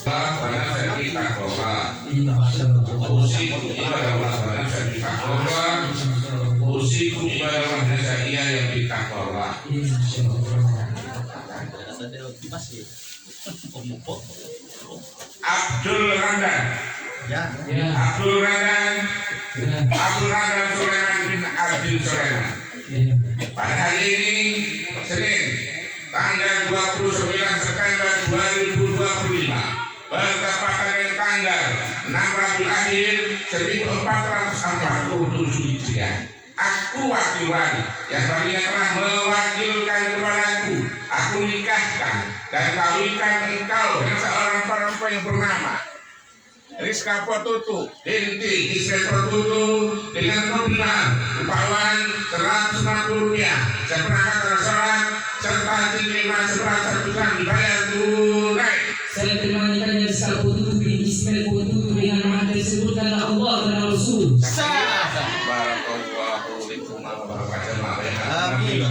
Karena saya kita usiku ibadah Allah saya ditakwa, usiku ibadah Allah saya yang ditakwa. Abdul Rahman, Abdul Rahman Sulaiman bin Abdul Sulaiman. Pada hari ini Senin tanggal 29 September 2025 bertepatan dengan tanggal 6 Rabiul Akhir 1447 Hijriah. Aku wakil-wali yang tadinya telah mewakilkan kepadaku, aku nikahkan dan kawinkan engkau dengan seorang perempuan yang bernama Rizka Potutu binti Ismail Potutu dengan nominal upawan Rp160 seperangkat alat sholat serta terima seperangkat bulan dibayar tunai. Saya terima nikahnya Rizka Potutu binti Ismail Potutu dengan nama tersebut karena Allah dan Rasul. Barakallahu fikum wa barakatuh. Amin.